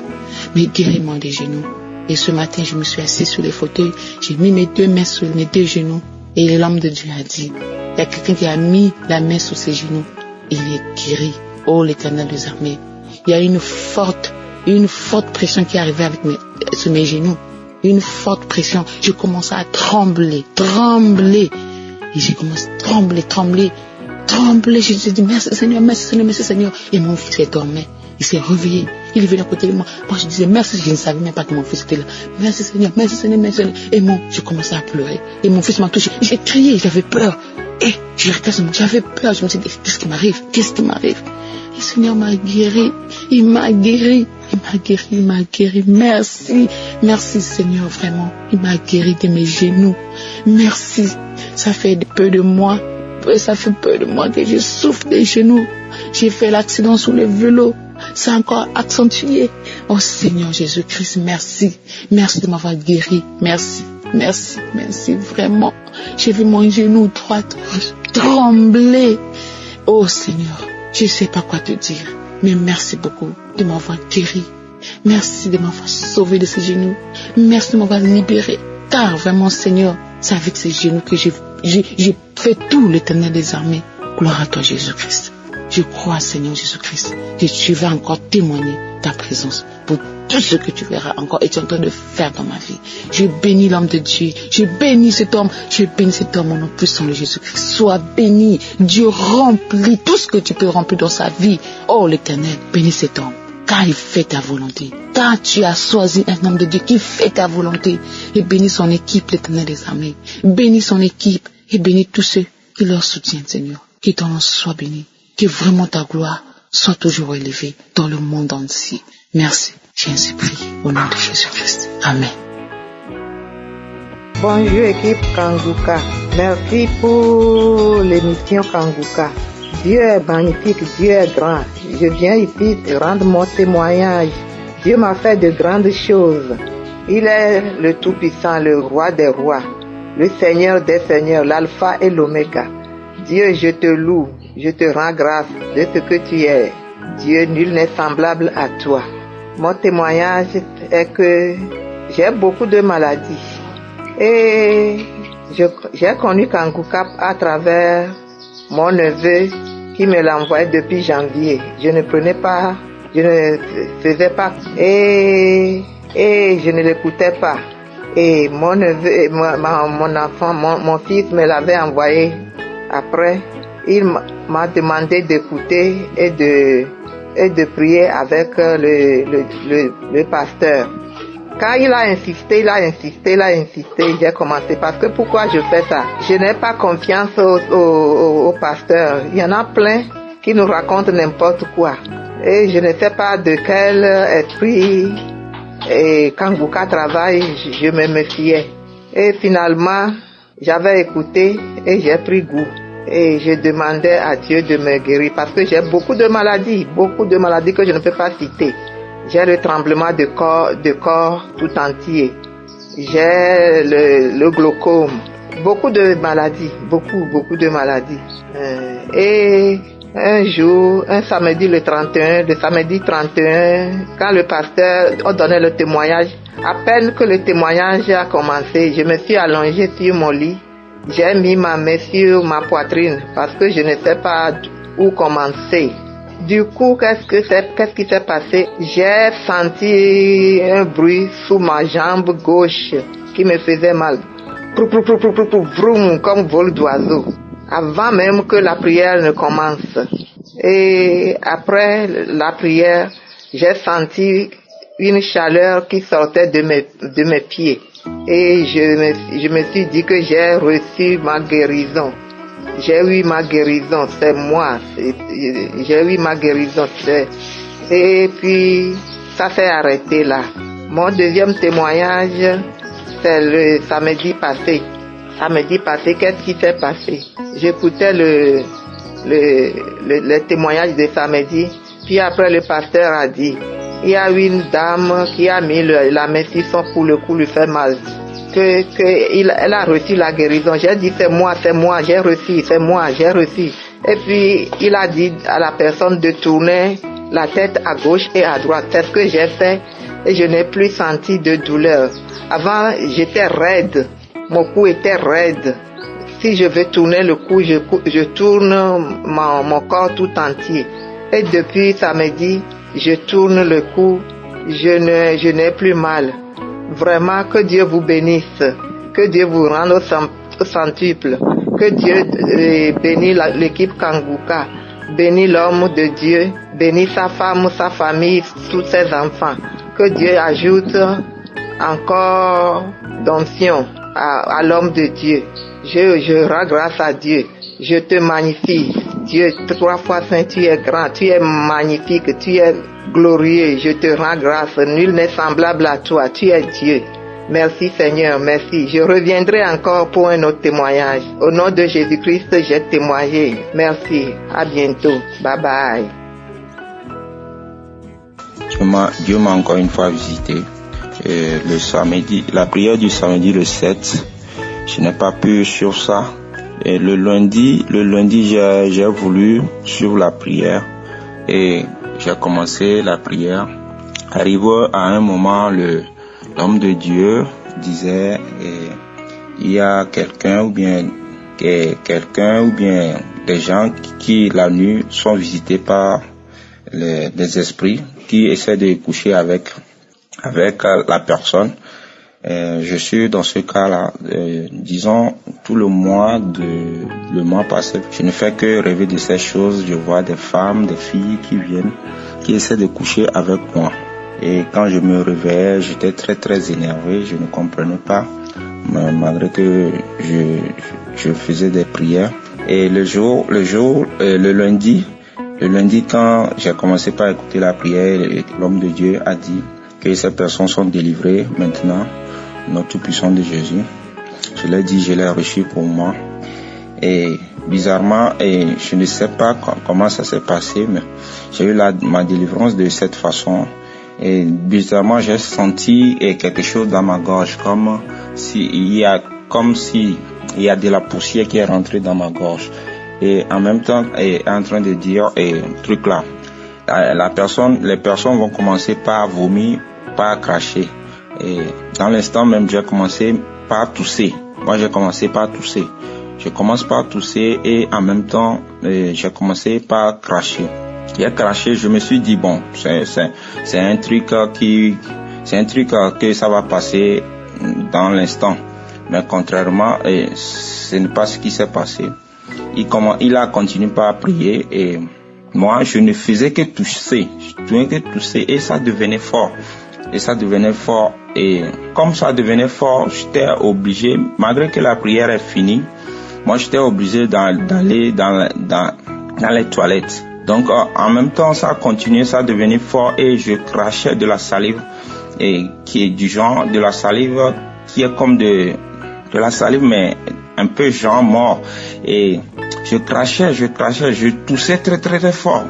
Mais guéris-moi des genoux. Et ce matin, je me suis assis sur les fauteuils, j'ai mis mes 2 mains sur mes 2 genoux. Et l'homme de Dieu a dit, il y a quelqu'un qui a mis la main sur ses genoux. Il est guéri. Oh, l'Éternel des armées. Il y a une forte pression qui est arrivée sur mes genoux. Une forte pression. Je commençais à trembler. Et j'ai commencé à trembler. Je me suis dit, merci Seigneur. Et mon fils est dormi. Il s'est réveillé. Il est venu à côté de moi. Moi, je disais merci. Je ne savais même pas que mon fils était là. Merci Seigneur. Et moi, je commençais à pleurer. Et mon fils m'a touché. J'ai crié. J'avais peur. Et j'avais peur. Je me suis dit, qu'est-ce qui m'arrive? Le Seigneur m'a guéri. Il m'a guéri. Merci Seigneur, vraiment. Il m'a guéri de mes genoux. Merci. Ça fait peu de mois que je souffre des genoux. J'ai fait l'accident sur le vélo. C'est encore accentué. Oh Seigneur Jésus-Christ, merci. Merci de m'avoir guéri. Merci, vraiment. J'ai vu mon genou droit trembler. Oh Seigneur, je ne sais pas quoi te dire. Mais merci beaucoup de m'avoir guéri. Merci de m'avoir sauvé de ces genoux. Merci de m'avoir libéré. Car vraiment Seigneur, c'est avec ces genoux que j'ai fait tout l'Éternel des armées. Gloire à toi Jésus-Christ. Je crois Seigneur Jésus-Christ que tu vas encore témoigner ta présence pour tout ce que tu verras encore et tu es en train de faire dans ma vie. Je bénis l'homme de Dieu. Je bénis cet homme au nom puissant de Jésus-Christ. Sois béni. Dieu remplit tout ce que tu peux remplir dans sa vie. Oh l'Éternel, bénis cet homme. Car il fait ta volonté. Car tu as choisi un homme de Dieu qui fait ta volonté. Et bénis son équipe, l'Éternel des armées. Bénis son équipe et bénis tous ceux qui leur soutiennent, Seigneur. Que ton nom soit béni. Que vraiment ta gloire soit toujours élevée dans le monde entier. Merci. J'ai ainsi prié au nom de Jésus-Christ. Amen. Bonjour équipe Kanguka. Merci pour l'émission Kanguka. Dieu est magnifique, Dieu est grand. Je viens ici rendre mon témoignage. Dieu m'a fait de grandes choses. Il est le Tout-Puissant, le Roi des Rois, le Seigneur des Seigneurs, l'Alpha et l'Oméga. Dieu, je te loue, je te rends grâce de ce que tu es. Dieu, nul n'est semblable à toi. Mon témoignage est que j'ai beaucoup de maladies. Et j'ai connu Kanguka à travers mon neveu qui me l'a envoyé depuis janvier. Je ne prenais pas, je ne faisais pas et je ne l'écoutais pas. Et mon neveu, mon enfant, mon fils me l'avait envoyé. Après, il m'a demandé d'écouter et de prier avec le pasteur. Quand il a insisté, j'ai commencé. Parce que pourquoi je fais ça? Je n'ai pas confiance au pasteur. Il y en a plein qui nous racontent n'importe quoi. Et je ne sais pas de quel esprit Kanguka travaille, je me méfiais. Et finalement, j'avais écouté et j'ai pris goût. Et je demandais à Dieu de me guérir parce que j'ai beaucoup de maladies que je ne peux pas citer. J'ai le tremblement de corps tout entier. J'ai le glaucome. Beaucoup de maladies. Et un jour, un samedi 31, quand le pasteur a donné le témoignage, à peine que le témoignage a commencé, je me suis allongée sur mon lit. J'ai mis ma main sur ma poitrine parce que je ne sais pas où commencer. Du coup, qu'est-ce qui s'est passé? J'ai senti un bruit sous ma jambe gauche qui me faisait mal. Vroom, comme vol d'oiseau. Avant même que la prière ne commence. Et après la prière, j'ai senti une chaleur qui sortait de mes pieds. Et je me suis dit que j'ai reçu ma guérison. J'ai eu ma guérison, c'est moi. J'ai eu ma guérison. Et puis, ça s'est arrêté là. Mon deuxième témoignage, c'est le samedi passé. Qu'est-ce qui s'est passé? J'écoutais le témoignage de samedi. Puis après, le pasteur a dit, il y a une dame qui a mis la main sur son cou, le cou lui fait mal. Elle a reçu la guérison. J'ai dit c'est moi, j'ai reçu, c'est moi, j'ai reçu. Et puis il a dit à la personne de tourner la tête à gauche et à droite. C'est ce que j'ai fait et je n'ai plus senti de douleur. Avant j'étais raide, mon cou était raide. Si je veux tourner le cou, je tourne mon corps tout entier. Et depuis samedi, je tourne le cou, je n'ai plus mal. Vraiment, que Dieu vous bénisse, que Dieu vous rende au centuple, que Dieu bénisse l'équipe Kanguka, bénisse l'homme de Dieu, bénisse sa femme, sa famille, tous ses enfants. Que Dieu ajoute encore d'onction à l'homme de Dieu. Je rends grâce à Dieu. Je te magnifie. Dieu, 3 fois saint, tu es grand, tu es magnifique, tu es glorieux. Je te rends grâce. Nul n'est semblable à toi. Tu es Dieu. Merci Seigneur, merci. Je reviendrai encore pour un autre témoignage. Au nom de Jésus-Christ, j'ai témoigné. Merci. À bientôt. Bye bye. Dieu m'a encore une fois visité. Le samedi, la prière du samedi le 7, je n'ai pas pu sur ça. Et le lundi, j'ai voulu suivre la prière et j'ai commencé la prière. Arrivé à un moment, l'homme de Dieu disait, il y a quelqu'un ou bien des gens qui la nuit sont visités par des esprits qui essaient de coucher avec la personne. Je suis dans ce cas-là, disons tout le mois passé, je ne fais que rêver de ces choses. Je vois des femmes, des filles qui viennent, qui essaient de coucher avec moi. Et quand je me réveillais, j'étais très très énervé, je ne comprenais pas, malgré que je faisais des prières. Et le lundi, quand j'ai commencé par écouter la prière, l'homme de Dieu a dit, que ces personnes sont délivrées maintenant, au nom tout-puissant de Jésus. Je l'ai dit, je l'ai reçu pour moi. Et bizarrement, je ne sais pas comment ça s'est passé, mais j'ai eu ma délivrance de cette façon. Et bizarrement, j'ai senti quelque chose dans ma gorge, comme s'il y a de la poussière qui est rentrée dans ma gorge. Et en même temps, est en train de dire truc là. Les personnes vont commencer par vomir, par cracher. Et dans l'instant même, j'ai commencé par tousser. Moi, j'ai commencé par tousser. Je commence par tousser et en même temps, j'ai commencé par cracher. J'ai craché, je me suis dit bon, c'est un truc que ça va passer dans l'instant. Mais contrairement, ce n'est pas ce qui s'est passé. Il a continué par prier et moi, je ne faisais que tousser. Et ça devenait fort. Et comme ça devenait fort, j'étais obligé, malgré que la prière est finie, moi j'étais obligé d'aller dans les toilettes. Donc en même temps, ça a continué, ça devenait fort et je crachais de la salive et qui est du genre de la salive qui est comme de la salive mais un peu genre mort. Et je crachais, je toussais très très très fort.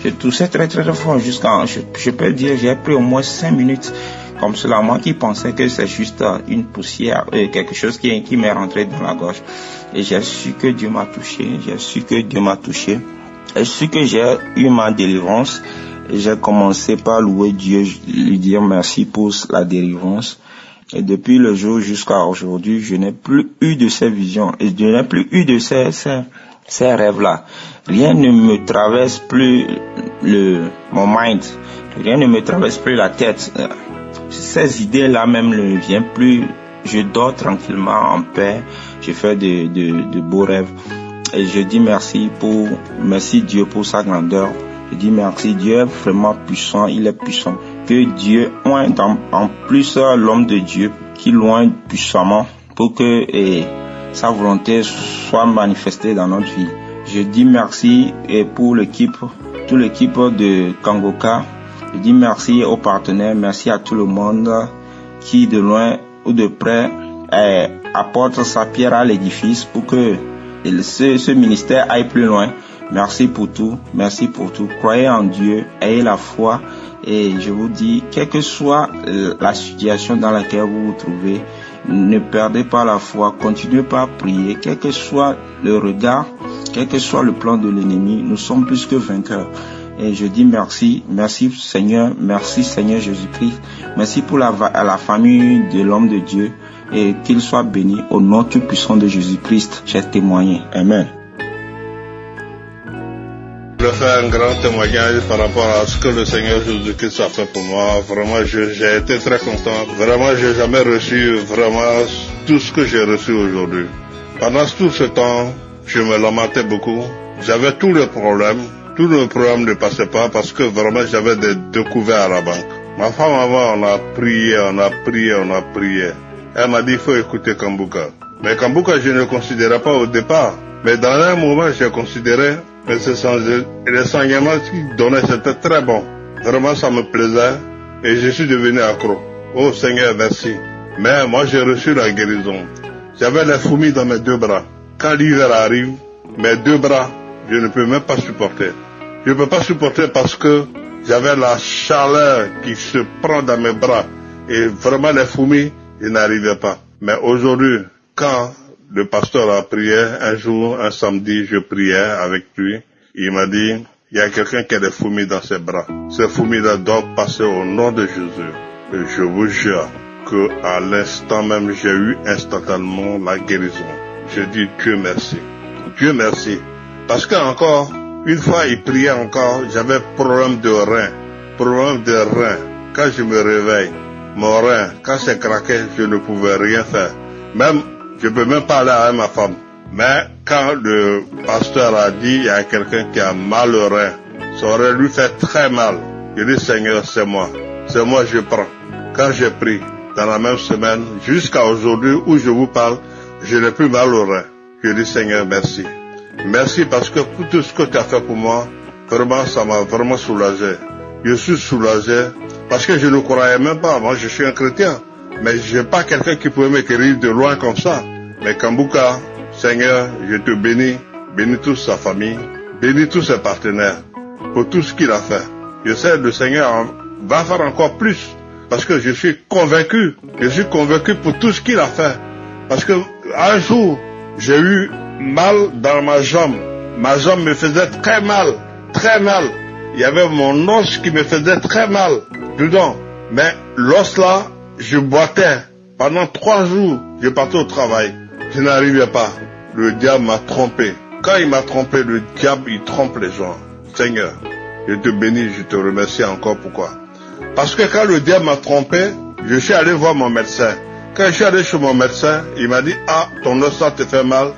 Je toussais très très fort jusqu'à, je peux dire, j'ai pris au moins 5 minutes comme cela. Moi qui pensais que c'est juste une poussière, quelque chose qui m'est rentré dans la gorge. Et j'ai su que Dieu m'a touché, j'ai su que j'ai eu ma délivrance. Et j'ai commencé par louer Dieu, lui dire merci pour la délivrance. Et depuis le jour jusqu'à aujourd'hui, je n'ai plus eu de ces visions et je n'ai plus eu de ces rêves-là. Rien ne me traverse plus mon mind. Rien ne me traverse plus la tête. Ces idées-là même ne viennent plus. Je dors tranquillement en paix. Je fais de beaux rêves. Et je dis merci Dieu pour sa grandeur. Je dis merci, Dieu est vraiment puissant, il est puissant. Que Dieu oigne en plus l'homme de Dieu qui loigne puissamment pour que sa volonté soit manifestée dans notre vie. Je dis merci pour toute l'équipe de Kangoka. Je dis merci aux partenaires, merci à tout le monde qui de loin ou de près apporte sa pierre à l'édifice pour que ce ministère aille plus loin. Merci pour tout. Croyez en Dieu, ayez la foi et je vous dis, quelle que soit la situation dans laquelle vous vous trouvez, ne perdez pas la foi, continuez par prier, quel que soit le regard, quel que soit le plan de l'ennemi, nous sommes plus que vainqueurs. Et je dis merci Seigneur Jésus-Christ, merci pour la famille de l'homme de Dieu et qu'il soit béni au nom tout puissant de Jésus-Christ. J'ai témoigné. Amen. Je vais faire un grand témoignage par rapport à ce que le Seigneur Jésus-Christ a fait pour moi. Vraiment, j'ai été très content. Vraiment, j'ai jamais reçu vraiment tout ce que j'ai reçu aujourd'hui. Pendant tout ce temps, je me lamentais beaucoup. J'avais tous les problèmes. Tout le problème ne passait pas parce que vraiment j'avais des découvertes à la banque. Ma femme avant, on a prié. Elle m'a dit, il faut écouter Kambuka. Mais Kambuka, je ne le considérais pas au départ. Mais dans un moment, j'ai considéré. Mais les enseignements qu'ils donnaient, c'était très bon. Vraiment, ça me plaisait. Et je suis devenu accro. Oh Seigneur, merci. Mais moi, j'ai reçu la guérison. J'avais les fourmis dans mes 2 bras. Quand l'hiver arrive, mes 2 bras, je ne peux même pas supporter. Je ne peux pas supporter parce que j'avais la chaleur qui se prend dans mes bras. Et vraiment, les fourmis, je n'arrivais pas. Mais aujourd'hui, quand le pasteur a prié, un jour, un samedi, je priais avec lui. Il m'a dit, il y a quelqu'un qui a des fourmis dans ses bras. Ces fourmis-là doivent passer au nom de Jésus. Et je vous jure que à l'instant même, j'ai eu instantanément la guérison. Je dis Dieu merci. Dieu merci. Parce qu'encore, une fois, il priait encore, j'avais problème de rein. Quand je me réveille, mon rein, quand c'est craqué, je ne pouvais rien faire. Même, je peux même parler à ma femme. Mais quand le pasteur a dit, il y a quelqu'un qui a mal au rein, ça aurait lui fait très mal. Je dis, Seigneur, c'est moi, je prends. Quand j'ai pris, dans la même semaine, jusqu'à aujourd'hui où je vous parle, je n'ai plus mal au rein. Je dis, Seigneur, merci. Merci parce que pour tout ce que tu as fait pour moi, vraiment, ça m'a vraiment soulagé. je suis soulagé parce que je ne croyais même pas. Moi, je suis un chrétien, mais je n'ai pas quelqu'un qui pouvait m'écrire de loin comme ça. Mais Kambuka, Seigneur, je te bénis, bénis toute sa famille, bénis tous ses partenaires pour tout ce qu'il a fait. Je sais le Seigneur va faire encore plus parce que je suis convaincu pour tout ce qu'il a fait. Parce que un jour, j'ai eu mal dans ma jambe me faisait très mal. Il y avait mon os qui me faisait très mal dedans. Mais l'os là, je boitais. Pendant 3 jours, je partais au travail. Je n'arrivais pas. Le diable m'a trompé. Quand il m'a trompé, le diable, il trompe les gens. Seigneur, je te bénis, je te remercie encore. Pourquoi? Parce que quand le diable m'a trompé, je suis allé voir mon médecin. Quand je suis allé chez mon médecin, il m'a dit, ah, ton os ça te fait mal.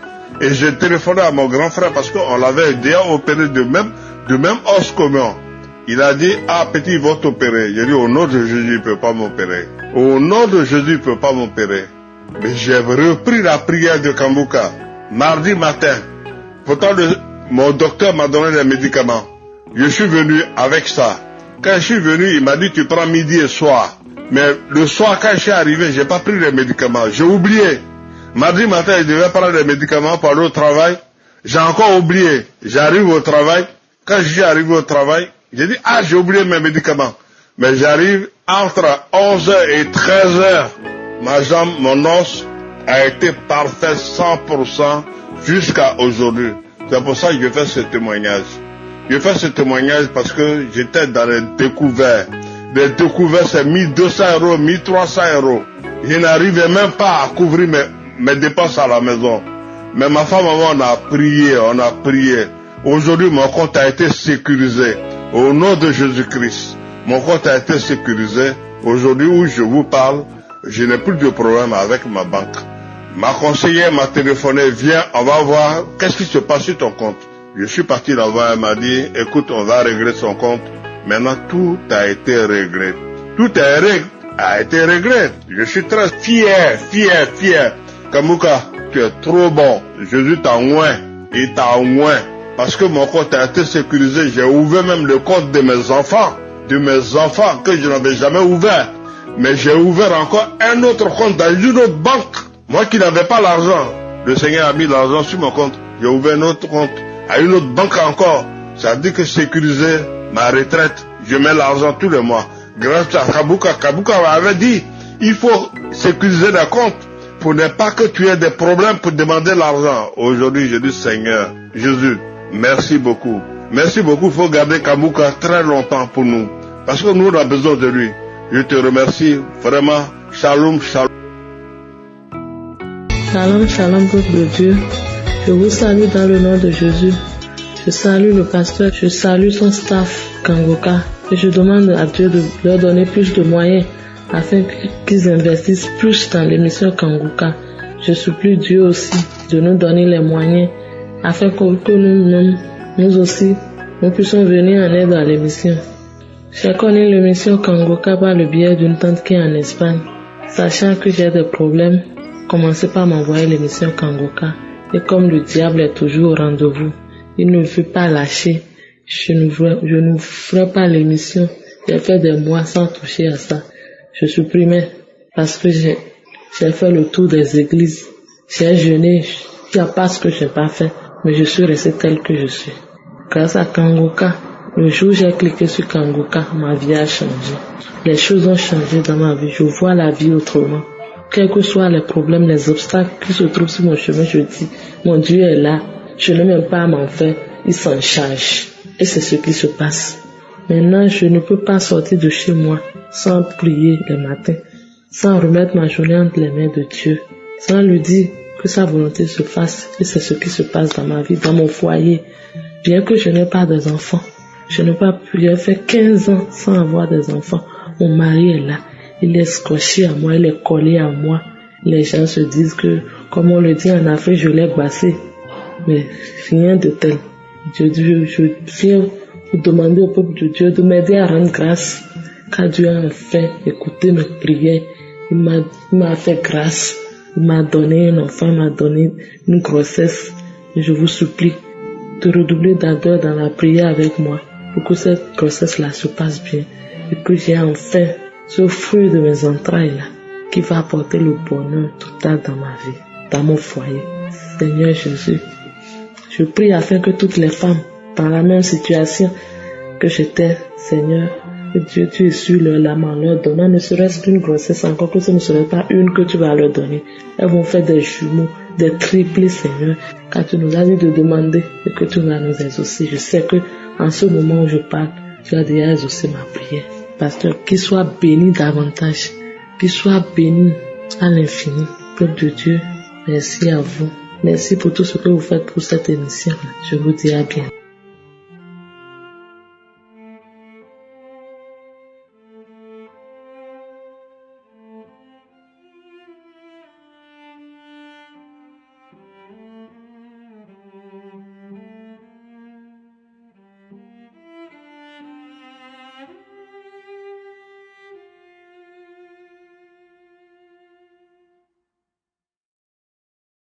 Et j'ai téléphoné à mon grand frère parce qu'on l'avait déjà opéré de même os que moi. Il a dit, ah, petit, il va t'opérer. J'ai dit, au nom de Jésus, il ne peut pas m'opérer. Au nom de Jésus, il ne peut pas m'opérer. Mais j'ai repris la prière de Kambuka. Mardi matin. Pourtant, mon docteur m'a donné des médicaments. Je suis venu avec ça. Quand je suis venu, il m'a dit, tu prends midi et soir. Mais le soir, quand je suis arrivé, j'ai pas pris les médicaments. J'ai oublié. Mardi matin, je devais prendre les médicaments pour aller au travail. J'ai encore oublié. J'arrive au travail. Quand je suis arrivé au travail, j'ai dit, ah, j'ai oublié mes médicaments. Mais j'arrive entre 11h et 13h. Ma jambe, mon os a été parfait 100% jusqu'à aujourd'hui. C'est pour ça que je fais ce témoignage. Je fais ce témoignage parce que j'étais dans les découvertes. Les découvertes, c'est 1200 €, 1300 €. Je n'arrivais même pas à couvrir mes dépenses à la maison. Mais ma femme et moi, on a prié. Aujourd'hui, mon compte a été sécurisé. Au nom de Jésus-Christ, mon compte a été sécurisé. Aujourd'hui où je vous parle, je n'ai plus de problème avec ma banque. Ma conseillère m'a téléphoné, viens, on va voir qu'est-ce qui se passe sur ton compte. Je suis parti là-bas, elle m'a dit, écoute, on va régler son compte. Maintenant, tout a été réglé. Tout a été réglé. Je suis très fier. Kambuka, tu es trop bon. Jésus t'a oint. Il t'a oint. Parce que mon compte a été sécurisé. J'ai ouvert même le compte de mes enfants. Que je n'avais jamais ouvert. Mais j'ai ouvert encore un autre compte dans une autre banque. Moi qui n'avais pas l'argent. Le Seigneur a mis l'argent sur mon compte. J'ai ouvert un autre compte à une autre banque encore. Ça dit que sécuriser ma retraite, je mets l'argent tous les mois. Grâce à Kambuka. Kambuka avait dit, il faut sécuriser les comptes pour ne pas que tu aies des problèmes pour demander l'argent. Aujourd'hui, je dis Seigneur, Jésus, merci beaucoup. Merci beaucoup, il faut garder Kambuka très longtemps pour nous. Parce que nous, on a besoin de lui. Je te remercie vraiment. Shalom, shalom. Shalom, peuple de Dieu. Je vous salue dans le nom de Jésus. Je salue le pasteur, je salue son staff, Kangoka. Et je demande à Dieu de leur donner plus de moyens afin qu'ils investissent plus dans l'émission Kangoka. Je supplie Dieu aussi de nous donner les moyens afin que nous-mêmes, nous aussi, nous puissions venir en aide à l'émission. J'ai connu l'émission Kangoka par le biais d'une tante qui est en Espagne. Sachant que j'ai des problèmes, commencez par m'envoyer l'émission Kangoka. Et comme le diable est toujours au rendez-vous, il ne veut pas lâcher. Je ne ferai pas l'émission. J'ai fait des mois sans toucher à ça. Je supprimais parce que j'ai fait le tour des églises. J'ai jeûné. Il n'y a pas ce que je n'ai pas fait. Mais je suis resté tel que je suis. Grâce à Kangoka, le jour où j'ai cliqué sur Kangoka, ma vie a changé. Les choses ont changé dans ma vie. Je vois la vie autrement. Quels que soient les problèmes, les obstacles qui se trouvent sur mon chemin, je dis, mon Dieu est là. Je n'ai même pas à m'en faire. Il s'en charge. Et c'est ce qui se passe. Maintenant, je ne peux pas sortir de chez moi sans prier le matin, sans remettre ma journée entre les mains de Dieu, sans lui dire que sa volonté se fasse. Et c'est ce qui se passe dans ma vie, dans mon foyer. Bien que je n'ai pas d'enfants, j'ai fait 15 ans sans avoir des enfants. Mon mari est là. Il est scotché à moi, il est collé à moi. Les gens se disent que, comme on le dit en Afrique, je l'ai bassé. Mais rien de tel. Je viens vous demander au peuple de Dieu de m'aider à rendre grâce. Car Dieu a enfin écouté mes prières. Il m'a fait grâce. Il m'a donné un enfant, il m'a donné une grossesse. Et je vous supplie de redoubler d'ardeur dans la prière avec moi. pour que cette grossesse-là se passe bien et que j'ai enfin ce fruit de mes entrailles-là qui va apporter le bonheur total dans ma vie, dans mon foyer. Seigneur Jésus, je prie afin que toutes les femmes dans la même situation que j'étais, Seigneur, que Dieu, tu essuies leur larmes en leur donnant ne serait-ce qu'une grossesse, encore que ce ne serait pas une que tu vas leur donner. Elles vont faire des jumeaux, des triplés, Seigneur, car tu nous as dit de demander et que tu vas nous exaucer. Je sais que en ce moment où je parle, tu as déjà exaucé ma prière. Pasteur, qu'il soit béni davantage, qu'il soit béni à l'infini. Peuple de Dieu, merci à vous. Merci pour tout ce que vous faites pour cette émission. Je vous dis à bientôt.